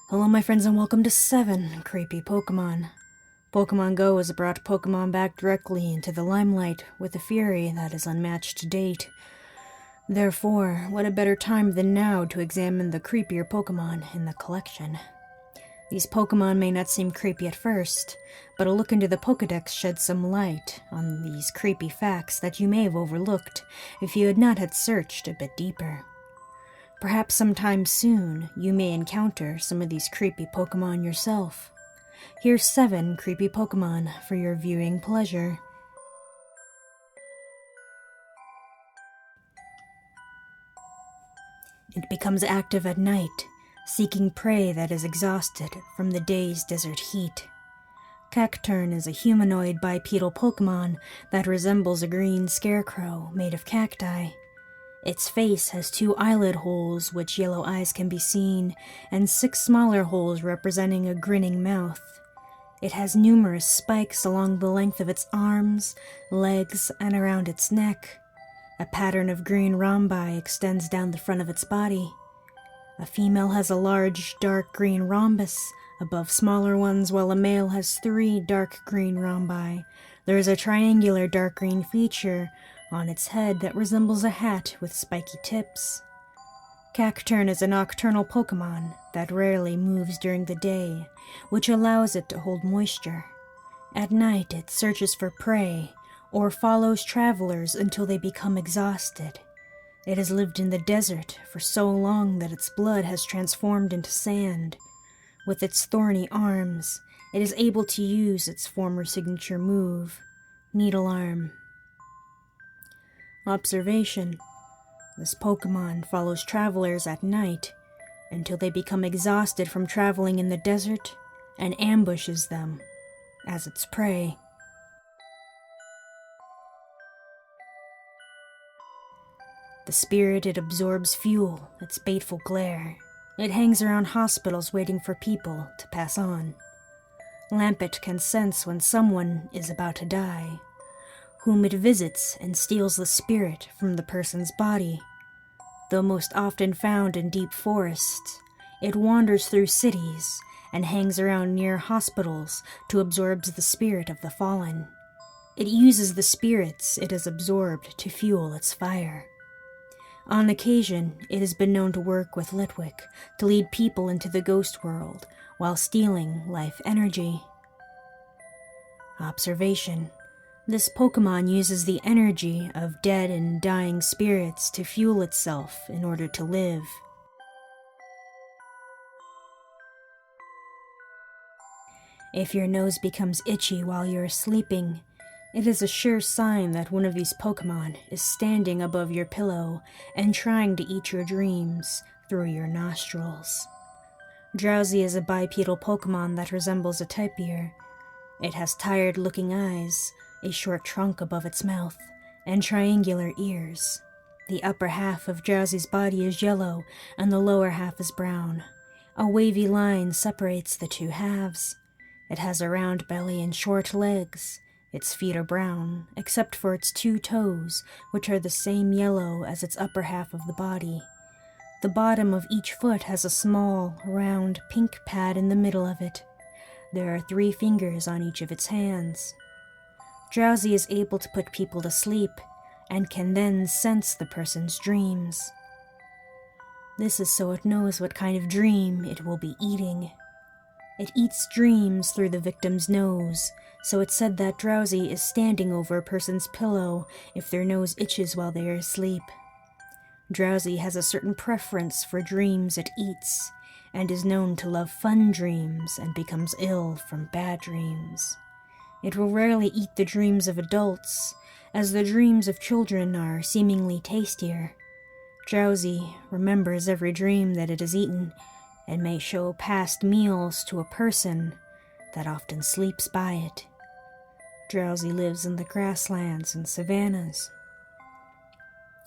Hello my friends and welcome to 7 Creepy Pokemon. Pokemon Go has brought Pokemon back directly into the limelight with a fury that is unmatched to date. Therefore, what a better time than now to examine the creepier Pokemon in the collection. These Pokemon may not seem creepy at first, but a look into the Pokedex sheds some light on these creepy facts that you may have overlooked if you had not had searched a bit deeper. Perhaps sometime soon, you may encounter some of these creepy Pokemon yourself. Here's 7 creepy Pokemon for your viewing pleasure. It becomes active at night, seeking prey that is exhausted from the day's desert heat. Cacturn is a humanoid bipedal Pokemon that resembles a green scarecrow made of cacti. Its face has 2 eyelid holes which yellow eyes can be seen, and 6 smaller holes representing a grinning mouth. It has numerous spikes along the length of its arms, legs, and around its neck. A pattern of green rhombi extends down the front of its body. A female has a large dark green rhombus above smaller ones, while a male has 3 dark green rhombi. There is a triangular dark green feature on its head that resembles a hat with spiky tips. Cacturn is a nocturnal Pokemon that rarely moves during the day, which allows it to hold moisture. At night, it searches for prey or follows travelers until they become exhausted. It has lived in the desert for so long that its blood has transformed into sand. With its thorny arms, it is able to use its former signature move, Needle Arm. Observation. This Pokemon follows travelers at night until they become exhausted from traveling in the desert and ambushes them as its prey. The spirit, it absorbs fuel, its baneful glare. It hangs around hospitals waiting for people to pass on. Lampet can sense when someone is about to die, whom it visits and steals the spirit from the person's body. Though most often found in deep forests, it wanders through cities and hangs around near hospitals to absorb the spirit of the fallen. It uses the spirits it has absorbed to fuel its fire. On occasion, it has been known to work with Litwick to lead people into the ghost world while stealing life energy. Observation. This Pokemon uses the energy of dead and dying spirits to fuel itself in order to live. If your nose becomes itchy while you're sleeping, it is a sure sign that one of these Pokemon is standing above your pillow and trying to eat your dreams through your nostrils. Drowsy is a bipedal Pokemon that resembles a tapir. It has tired-looking eyes, a short trunk above its mouth, and triangular ears. The upper half of Drowsy's body is yellow, and the lower half is brown. A wavy line separates the 2 halves. It has a round belly and short legs. Its feet are brown, except for its 2 toes, which are the same yellow as its upper half of the body. The bottom of each foot has a small, round, pink pad in the middle of it. There are 3 fingers on each of its hands. Drowsy is able to put people to sleep, and can then sense the person's dreams. This is so it knows what kind of dream it will be eating. It eats dreams through the victim's nose, so it's said that Drowsy is standing over a person's pillow if their nose itches while they are asleep. Drowsy has a certain preference for dreams it eats, and is known to love fun dreams and becomes ill from bad dreams. It will rarely eat the dreams of adults, as the dreams of children are seemingly tastier. Drowsy remembers every dream that it has eaten, and may show past meals to a person that often sleeps by it. Drowsy lives in the grasslands and savannas.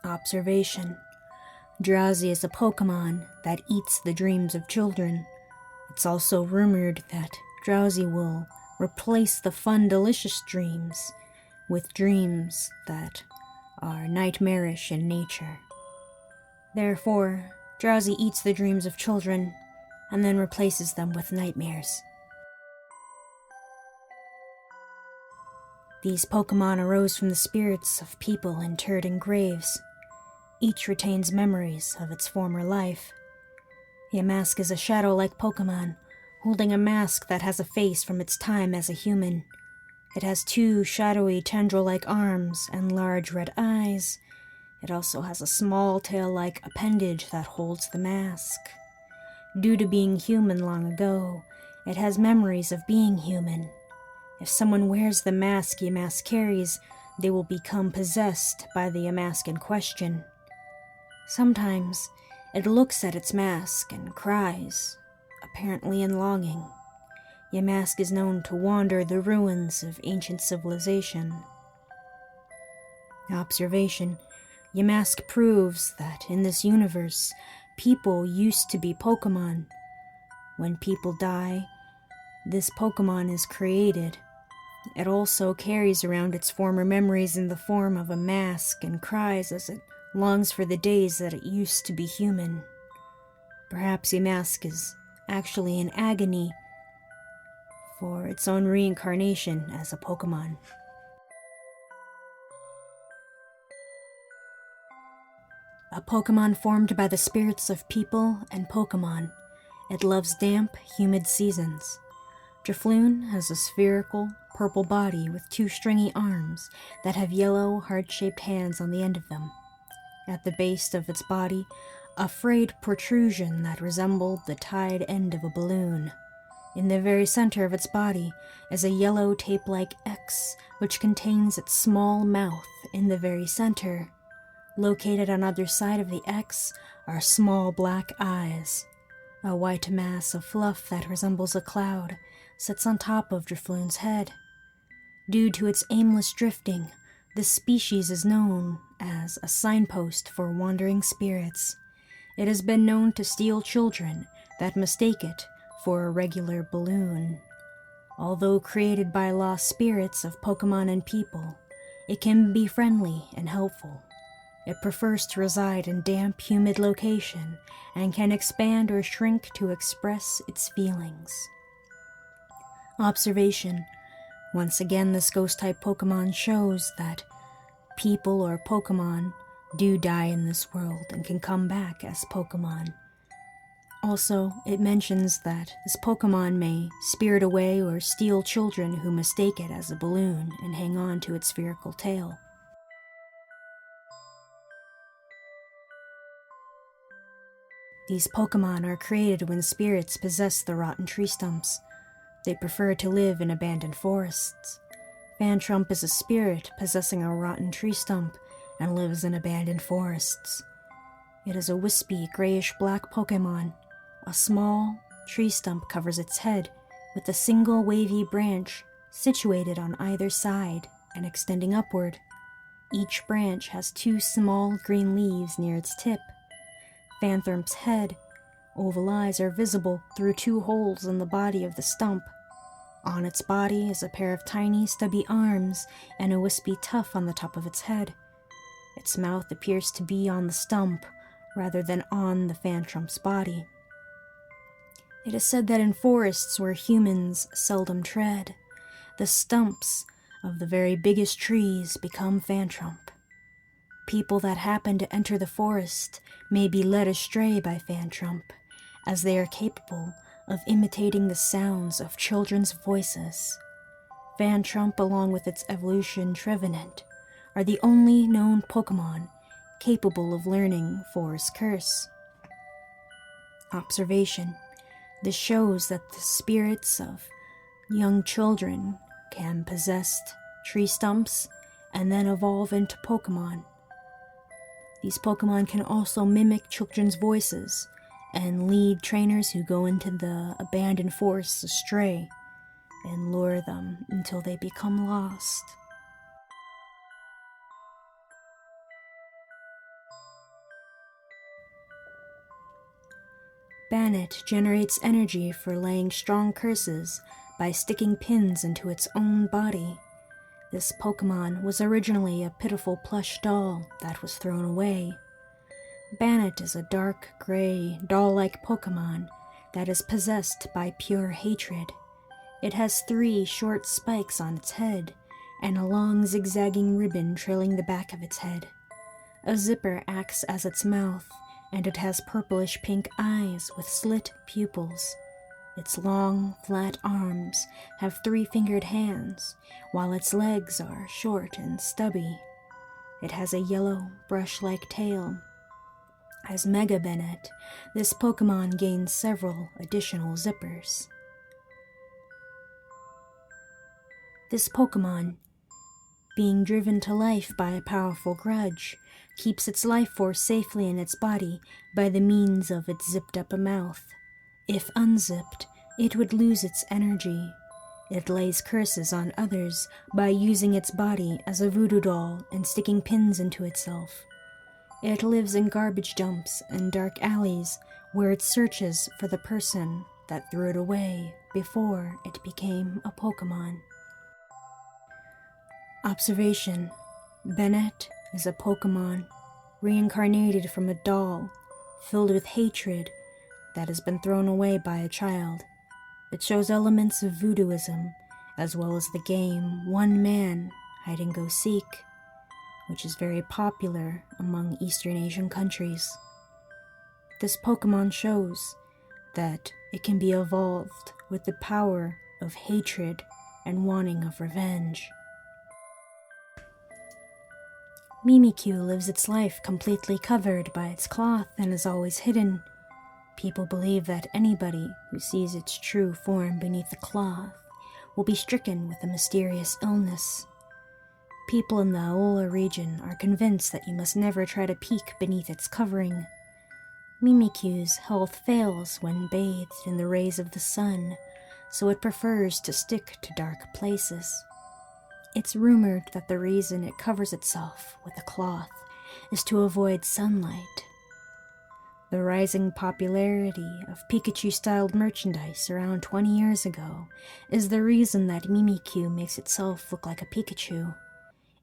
Observation. Drowsy is a Pokemon that eats the dreams of children. It's also rumored that Drowsy will replace the fun, delicious dreams with dreams that are nightmarish in nature. Therefore, Drowsy eats the dreams of children and then replaces them with nightmares. These Pokemon arose from the spirits of people interred in graves. Each retains memories of its former life. Yamask is a shadow-like Pokemon, holding a mask that has a face from its time as a human. It has 2 shadowy tendril-like arms and large red eyes. It also has a small tail-like appendage that holds the mask. Due to being human long ago, it has memories of being human. If someone wears the mask Yamask carries, they will become possessed by the Yamask in question. Sometimes, it looks at its mask and cries, apparently in longing. Yamask is known to wander the ruins of ancient civilization. Observation: Yamask proves that in this universe, people used to be Pokemon. When people die, this Pokemon is created. It also carries around its former memories in the form of a mask and cries as it longs for the days that it used to be human. Perhaps Yamask is actually in agony for its own reincarnation as a Pokemon. A Pokemon formed by the spirits of people and Pokemon. It loves damp, humid seasons. Drifloon has a spherical, purple body with 2 stringy arms that have yellow, heart-shaped hands on the end of them. At the base of its body, a frayed protrusion that resembled the tied end of a balloon. In the very center of its body is a yellow tape-like X, which contains its small mouth in the very center. Located on either side of the X are small black eyes. A white mass of fluff that resembles a cloud sits on top of Drifloon's head. Due to its aimless drifting, this species is known as a signpost for wandering spirits. It has been known to steal children that mistake it for a regular balloon. Although created by lost spirits of Pokemon and people, it can be friendly and helpful. It prefers to reside in damp, humid location and can expand or shrink to express its feelings. Observation: once again, this ghost-type Pokemon shows that people or Pokemon do die in this world and can come back as Pokemon. Also, it mentions that this Pokemon may spirit away or steal children who mistake it as a balloon and hang on to its spherical tail. These Pokemon are created when spirits possess the rotten tree stumps. They prefer to live in abandoned forests. Fantrump is a spirit possessing a rotten tree stump and lives in abandoned forests. It is a wispy, grayish-black Pokemon. A small tree stump covers its head with a single wavy branch situated on either side and extending upward. Each branch has 2 small green leaves near its tip. Fantrump's head, oval eyes are visible through 2 holes in the body of the stump. On its body is a pair of tiny, stubby arms and a wispy tuft on the top of its head. Its mouth appears to be on the stump rather than on the Fantrump's body. It is said that in forests where humans seldom tread, the stumps of the very biggest trees become Fantrump. People that happen to enter the forest may be led astray by Fantrump, as they are capable of imitating the sounds of children's voices. Fantrump, along with its evolution Trevenant, are the only known Pokemon capable of learning Forest Curse. Observation: this shows that the spirits of young children can possess tree stumps and then evolve into Pokemon. These Pokemon can also mimic children's voices and lead trainers who go into the abandoned forests astray and lure them until they become lost. Bennett generates energy for laying strong curses by sticking pins into its own body. This Pokemon was originally a pitiful plush doll that was thrown away. Bennett is a dark gray, doll-like Pokemon that is possessed by pure hatred. It has 3 short spikes on its head, and a long zigzagging ribbon trailing the back of its head. A zipper acts as its mouth, and it has purplish-pink eyes with slit pupils. Its long, flat arms have 3-fingered hands, while its legs are short and stubby. It has a yellow, brush-like tail. As Mega Bennett, this Pokemon gains several additional zippers. This Pokemon, being driven to life by a powerful grudge, keeps its life force safely in its body by the means of its zipped-up mouth. If unzipped, it would lose its energy. It lays curses on others by using its body as a voodoo doll and sticking pins into itself. It lives in garbage dumps and dark alleys where it searches for the person that threw it away before it became a Pokemon. Observation: Bennett is a Pokemon reincarnated from a doll filled with hatred that has been thrown away by a child. It shows elements of voodooism, as well as the game One Man, Hide and Go Seek, which is very popular among Eastern Asian countries. This Pokemon shows that it can be evolved with the power of hatred and wanting of revenge. Meany Q lives its life completely covered by its cloth and is always hidden. People believe that anybody who sees its true form beneath the cloth will be stricken with a mysterious illness. People in the Aola region are convinced that you must never try to peek beneath its covering. Meany Q's health fails when bathed in the rays of the sun, so it prefers to stick to dark places. It's rumored that the reason it covers itself with a cloth is to avoid sunlight. The rising popularity of Pikachu-styled merchandise around 20 years ago is the reason that Meany Q makes itself look like a Pikachu.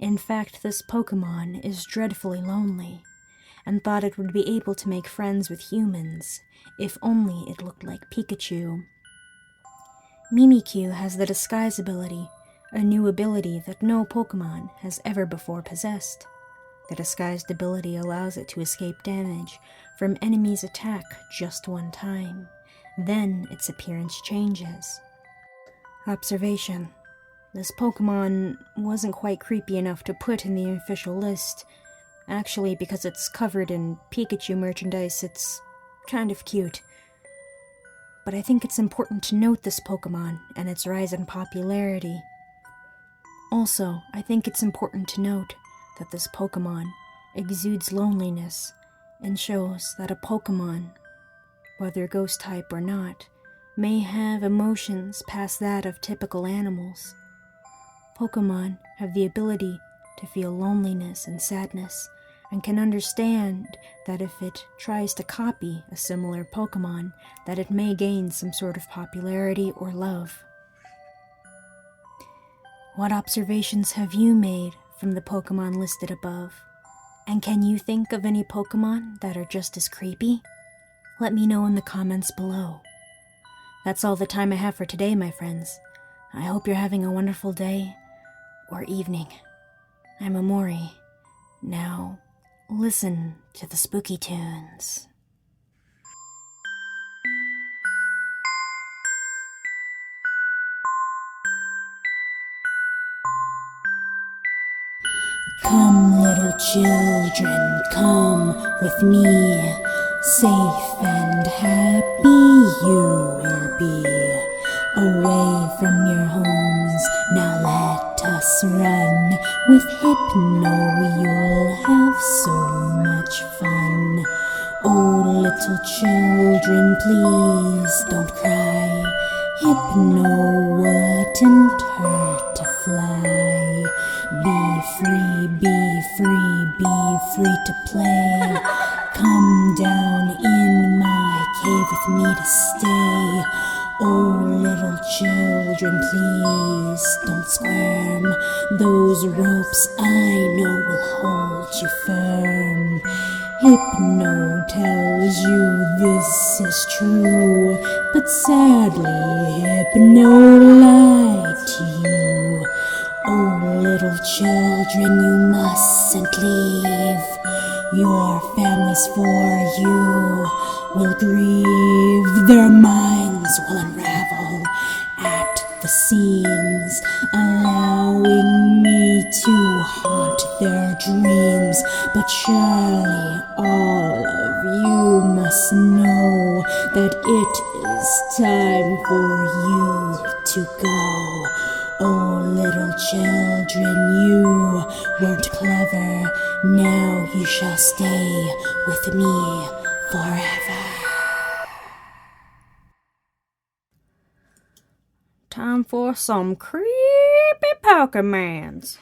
In fact, this Pokemon is dreadfully lonely, and thought it would be able to make friends with humans if only it looked like Pikachu. Meany Q has the Disguise ability, a new ability that no Pokemon has ever before possessed. The disguised ability allows it to escape damage from enemies' attack just one time. Then its appearance changes. Observation: this Pokemon wasn't quite creepy enough to put in the official list. Actually, because it's covered in Pikachu merchandise, it's kind of cute. But I think it's important to note this Pokemon and its rise in popularity. Also, I think it's important to note that this Pokemon exudes loneliness and shows that a Pokemon, whether ghost type or not, may have emotions past that of typical animals. Pokemon have the ability to feel loneliness and sadness, and can understand that if it tries to copy a similar Pokemon, that it may gain some sort of popularity or love. What observations have you made from the Pokemon listed above? And can you think of any Pokemon that are just as creepy? Let me know in the comments below. That's all the time I have for today, my friends. I hope you're having a wonderful day or evening. I'm Amori. Now, listen to the spooky tunes. Come, little children, come with me. Safe and happy you will be. Away from your homes, now let us run. With Hypno you'll have so much fun. Oh, little children, please don't cry. Hypno wouldn't hurt to fly. Be free, be free, be free to play. Come down in my cave with me to stay. Oh, little children, please don't squirm. Those ropes I know will hold you firm. Hypno tells you this is true, but sadly Hypno lied to you. Oh, little children, you mustn't leave. Your families for you will grieve. Their minds will unravel at the seams, allowing me to haunt their dreams. But surely all of you must know that it is time for you to go. Oh, little children, you weren't clever. Now you shall stay with me forever. Time for some creepy Pokemans.